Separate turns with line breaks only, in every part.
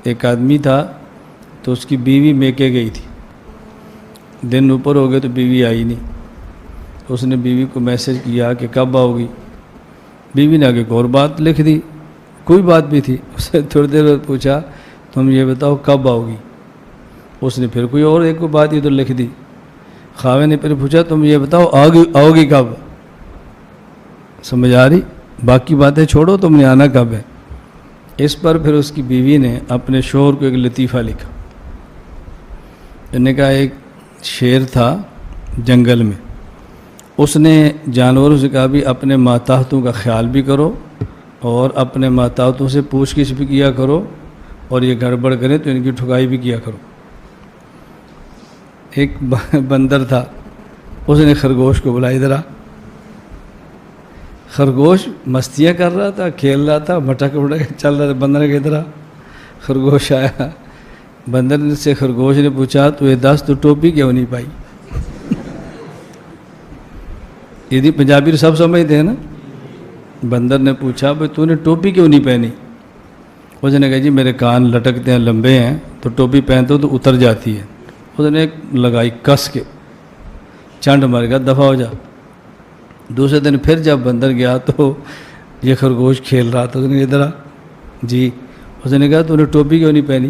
ایک آدمی تھا تو اس کی بیوی میکے گئی تھی، دن اوپر ہو گئے تو بیوی آئی نہیں. اس نے بیوی کو میسج کیا کہ کب آؤ گی. بیوی نے آگے ایک اور بات لکھ دی، کوئی بات بھی تھی. اس نے تھوڑی دیر بعد پوچھا تم یہ بتاؤ کب آؤ گی. اس نے پھر کوئی اور ایک بات ادھر لکھ دی. خاوند نے پھر پوچھا تم یہ بتاؤ آؤ گی کب. سمجھ آ رہی؟ باقی باتیں چھوڑو، تم نے آنا کب ہے. اس پر پھر اس کی بیوی نے اپنے شوہر کو ایک لطیفہ لکھا. انہوں نے کہا ایک شیر تھا جنگل میں، اس نے جانوروں سے کہا بھی اپنے ماتحتوں کا خیال بھی کرو اور اپنے ماتحتوں سے پوچھ گچھ بھی کیا کرو، اور یہ گڑبڑ کریں تو ان کی ٹھکائی بھی کیا کرو. ایک بندر تھا، اس نے خرگوش کو بلایا. ادھر آ. خرگوش مستیاں کر رہا تھا، کھیل رہا تھا، مٹک مٹک چل رہا تھا. بندر کے ادھر آ. خرگوش آیا. بندر سے خرگوش نے پوچھا تو یہ دس تو ٹوپی کیوں نہیں پائی. یہ پنجابی سب سمجھتے ہیں نا. بندر نے پوچھا بھائی تو نے ٹوپی کیوں نہیں پہنی. اس نے کہا جی میرے کان لٹکتے ہیں، لمبے ہیں، تو ٹوپی پہنتے ہو تو اتر جاتی ہے. اس نے ایک لگائی کس کے، چانڈ مار گیا، دفعہ ہو جا. دوسرے دن پھر جب بندر گیا تو یہ خرگوش کھیل رہا تھا. اس نے ادھر آ. جی. اس نے کہا تو نے ٹوپی کیوں نہیں پہنی.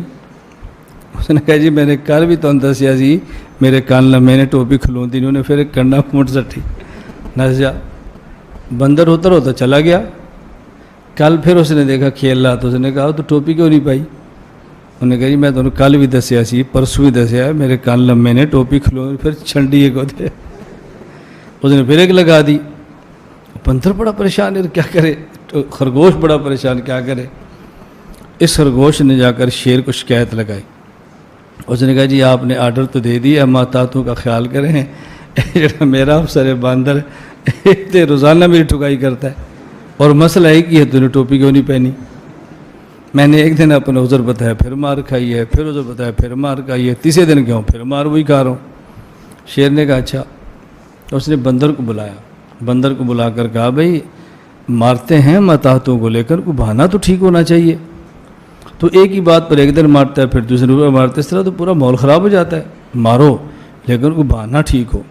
اس نے کہا جی میں نے کل بھی تو دسیا سی میرے کان لمبے نے، ٹوپی کھلون دی. انہوں نے پھر کنڈا مٹ سٹی نس جا. بندر اتر ہوتا چلا گیا. کل پھر اس نے دیکھا کھیل رہا تو اس نے کہا تو ٹوپی کیوں نہیں پائی. انہوں نے کہا جی میں تمہیں کل بھی دسیا سی، پرسوں بھی دسیا ہے، میرے کان لمبے نے، ٹوپی کھلو. پھر چھنڈی کو دے. اس نے پھر ایک لگا دی. بندر بڑا پریشان ہے، کیا کرے. خرگوش بڑا پریشان، کیا کرے. اس خرگوش نے جا کر شیر کو شکایت لگائی. اس نے کہا جی آپ نے آرڈر تو دے دیا، ماتحتوں کا خیال کریں. جڑا میرا افسر ہے باندر ہے، روزانہ میری ٹھکائی کرتا ہے، اور مسئلہ ایک ہی ہے تو نے ٹوپی کیوں نہیں پہنی. میں نے ایک دن اپنا عذر بتایا، پھر مار کھائی ہے، پھر عذر بتایا، پھر مار کھائی ہے، تیسرے دن کیوں پھر مار وہی کھا رہا ہوں. شیر نے کہا اچھا. اس نے بندر کو بلایا. بندر کو بلا کر کہا بھائی مارتے ہیں ماتحتوں کو لے کر، کوئی بہانہ تو ٹھیک ہونا چاہیے. تو ایک ہی بات پر ایک دن مارتا ہے، پھر دوسرے روز مارتا ہے، اس طرح تو پورا ماحول خراب ہو جاتا ہے. مارو لیکن کوئی بہانہ ٹھیک ہو.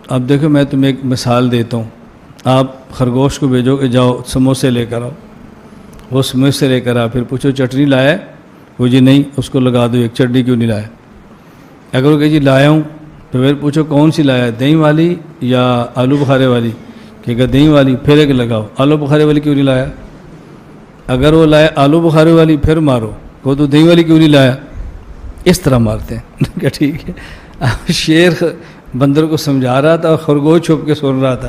اب دیکھو میں تمہیں ایک مثال دیتا ہوں. آپ خرگوش کو بھیجو کہ جاؤ سموسے لے کر آؤ. وہ سموسے لے کر آ، پھر پوچھو چٹنی لایا؟ وہ جی نہیں. اس کو لگا دو ایک. چٹنی کیوں نہیں لایا؟ اگر وہ کہ جی لایا ہوں تو پھر پوچھو کون سی لایا، دہی والی یا آلو بخارے والی؟ کہ دہی والی. پھر ایک لگاؤ آلو بخارے والی کیوں نہیں لایا. اگر وہ لایا آلو بخارے والی پھر مارو، وہ تو دہی والی کیوں نہیں لایا. اس طرح مارتے ہیں. کہ ٹھیک ہے. شیر بندر کو سمجھا رہا تھا اور خرگوش چھپ کے سن رہا تھا.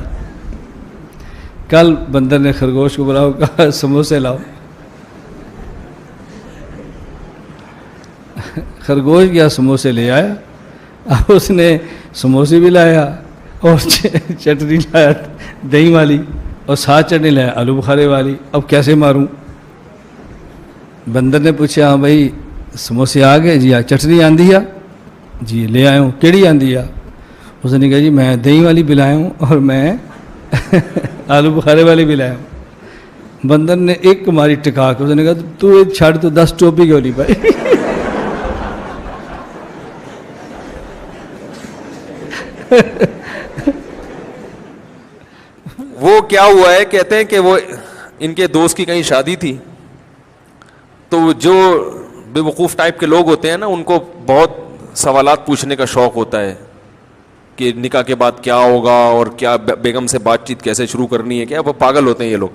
کل بندر نے خرگوش کو بلاؤ، کہا سموسے لاؤ. خرگوش گیا سموسے لے آیا. اب اس نے سموسے بھی لایا اور چٹنی لایا دہی والی، اور ساتھ چٹنی لایا آلو بخارے والی. اب کیسے ماروں. بندر نے پوچھا ہاں بھائی سموسے آ گئے؟ جی چٹنی آندھی آ؟ جی لے آیا ہوں. کیڑی آندھی آ؟ اس نے کہا جی میں دہی والی بھی لایا ہوں اور میں آلو بخارے والی بھی لایا ہوں. بندر نے ایک ماری ٹکا کے. اس نے کہا تو چھڑ تو 10 ٹوپی کیوں نہیں پائی.
وہ کیا ہوا ہے، کہتے ہیں کہ وہ ان کے دوست کی کہیں شادی تھی، تو جو بے وقوف ٹائپ کے لوگ ہوتے ہیں نا، ان کو بہت سوالات پوچھنے کا شوق ہوتا ہے کہ نکاح کے بعد کیا ہوگا اور کیا بیگم سے بات چیت کیسے شروع کرنی ہے. کیا وہ پاگل ہوتے ہیں یہ لوگ.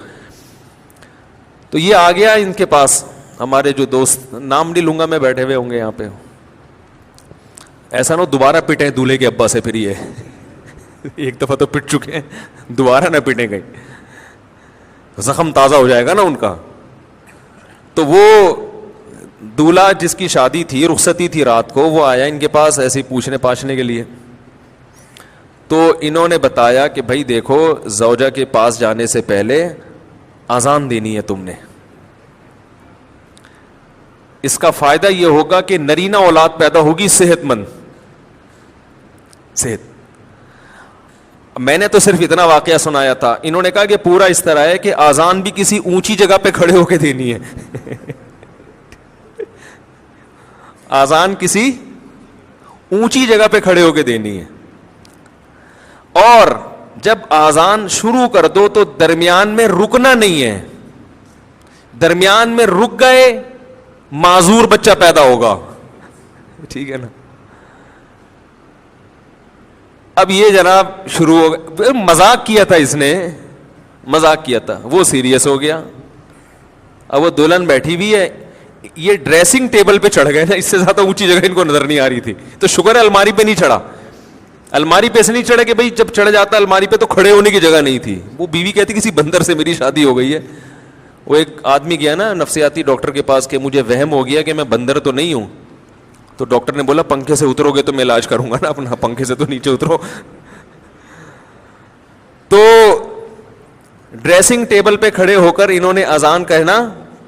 تو یہ آ گیا ان کے پاس. ہمارے جو دوست، نام نہیں لوں گا میں، بیٹھے ہوئے ہوں گے یہاں پہ. ایسا نہ دوبارہ پٹیں دولہے کے ابا سے. پھر یہ ایک دفعہ تو پٹ چکے ہیں، دوبارہ نہ پٹیں گئی، زخم تازہ ہو جائے گا نا ان کا. تو وہ دولہا جس کی شادی تھی، رخصتی تھی رات کو، وہ آیا ان کے پاس ایسے پوچھنے پاچھنے کے لیے. تو انہوں نے بتایا کہ بھائی دیکھو، زوجہ کے پاس جانے سے پہلے اذان دینی ہے تم نے. اس کا فائدہ یہ ہوگا کہ نرینہ اولاد پیدا ہوگی صحت مند. صحت. میں نے تو صرف اتنا واقعہ سنایا تھا. انہوں نے کہا کہ پورا اس طرح ہے کہ اذان بھی کسی اونچی جگہ پہ کھڑے ہو کے دینی ہے. آزان کسی اونچی جگہ پہ کھڑے ہو کے دینی ہے, اور جب آزان شروع کر دو تو درمیان میں رکنا نہیں ہے. درمیان میں رک گئے معذور بچہ پیدا ہوگا, ٹھیک ہے نا. اب یہ جناب شروع ہو گیا, مذاق کیا تھا اس نے, مذاق کیا تھا, وہ سیریس ہو گیا. اب وہ دلہن بیٹھی بھی ہے, یہ ڈریسنگ ٹیبل پہ چڑھ گئے نا, اس سے زیادہ اونچی جگہ ان کو نظر نہیں آ رہی تھی, تو شکر ہے الماری پہ نہیں چڑھا. الماری پہ سے نہیں چڑھے کہ بھائی جب چڑھ جاتا الماری پہ تو کھڑے ہونے کی جگہ نہیں تھی. وہ بیوی کہتی کسی بندر سے میری شادی ہو گئی ہے. وہ ایک آدمی گیا نا نفسیاتی ڈاکٹر کے پاس کہ مجھے وہم ہو گیا کہ میں بندر تو نہیں ہوں. تو ڈاکٹر نے بولا پنکھے سے اترو گے تو میں علاج کروں گا نا اپنا, پنکھے سے تو نیچے اترو. تو ڈریسنگ ٹیبل پہ کھڑے ہو کر انہوں نے اذان کہنا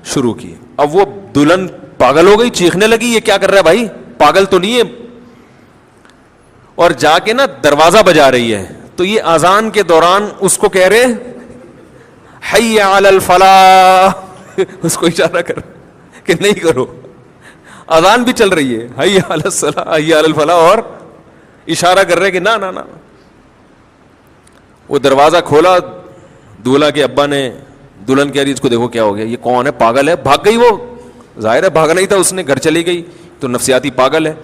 شروع کی. اب وہ دلہن پاگل ہو گئی, چیخنے لگی یہ کیا کر رہا ہے بھائی, پاگل تو نہیں ہے, اور جا کے نا دروازہ بجا رہی ہے. تو یہ اذان کے دوران اس کو کہہ رہے حی علی الفلاح, اس کو اشارہ کر کہ نہیں کرو, اذان بھی چل رہی ہے, حی علی الصلاح حی علی الفلاح, اور اشارہ کر رہے کہ نہ نہ نہ. وہ دروازہ کھولا, دولہا کے ابا نے, دلہن کہہ رہی اس کو دیکھو کیا ہو گیا, یہ کون ہے, پاگل ہے. بھاگ گئی, وہ ظاہر ہے بھاگنا ہی تھا اس نے, گھر چلی گئی, تو نفسیاتی پاگل ہے.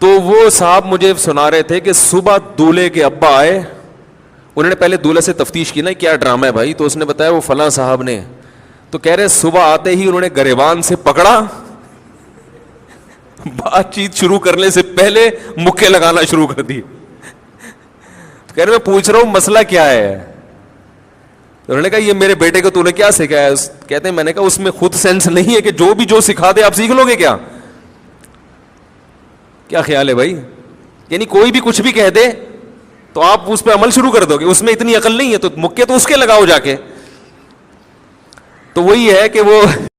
تو وہ صاحب مجھے سنا رہے تھے کہ صبح دولہے کے ابا آئے, انہوں نے پہلے دولہے سے تفتیش کی نا کیا ڈرامہ ہے بھائی, تو اس نے بتایا وہ فلاں صاحب نے. تو کہہ رہے صبح آتے ہی انہوں نے گریبان سے پکڑا, بات چیت شروع کرنے سے پہلے مکے لگانا شروع کر دی. کہہ رہے میں پوچھ رہا ہوں مسئلہ کیا ہے. انہوں نے کہا یہ میرے بیٹے کو تو نے کیا سکھایا. کہتے ہیں میں نے کہا اس میں خود سینس نہیں ہے کہ جو بھی جو سکھا دے آپ سیکھ لو گے کیا, کیا خیال ہے بھائی. یعنی کوئی بھی کچھ بھی کہہ دے تو آپ اس پہ عمل شروع کر دو گے, اس میں اتنی عقل نہیں ہے تو مکے تو اس کے لگاؤ جا کے. تو وہی ہے کہ وہ